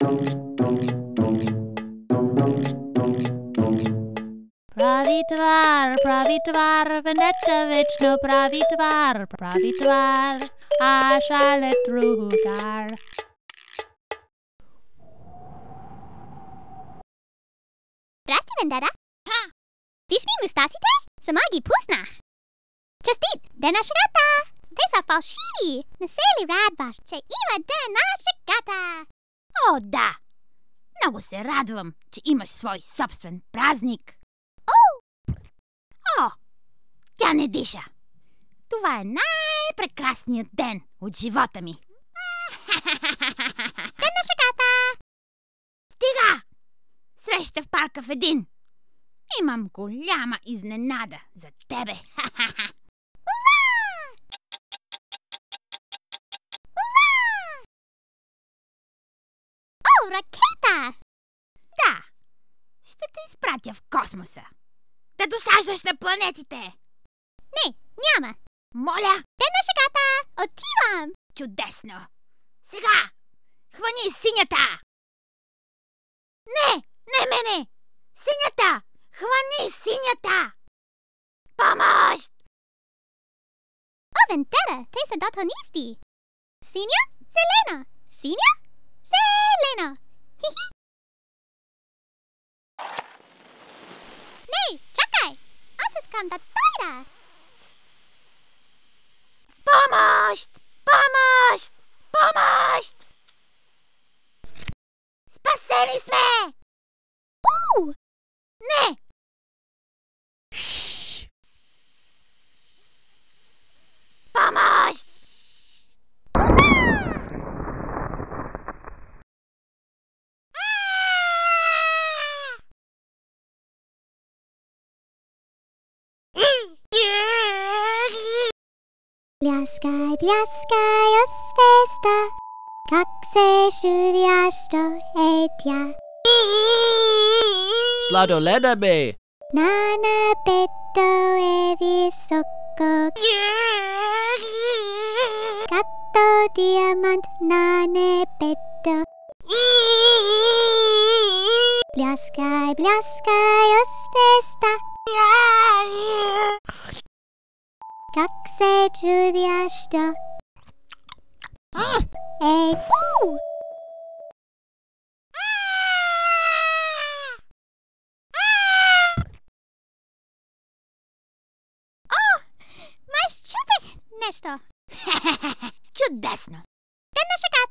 Pravi tvar, vendetta večno pravi tvar, a Charlotte drugar. Zdrasti, vendetta. Viš mi mustasite? Samagi pusnah. Častit, de naša gata. Te so falšivi. Naseli rad vaš, če ima de naša gata. О, да! Много се радвам, че имаш свой собствен празник. О, тя не диша. Това е най-прекрасният ден от живота ми. Ден на шегата! Стига! Среща в парка в един. Имам голяма изненада за тебе. О, ракета! Да, ще те изпратя в космоса. Да досаждаш на планетите. Не, няма. Моля? Ден на шегата! Отивам! Чудесно! Сега! Хвани синята! Не мене! Синята! Хвани синята! Помощ! О, вендета, те са далтонисти. Синя, зелена. Синя, зелена. Хи-хи. Не, чакай! Аз искам да дойда. Помощ! Помощ! Помощ! Спасени сме! Не! Помощ! Пляскай, пляскай, освеста, как се чудящо е тя. Sladoleda me. На небето е високо, като диамант на небето. Пляскай, пляскай, освеста, как се чудящо е. Май счупих нещо. Чудесно! Ден на шегата!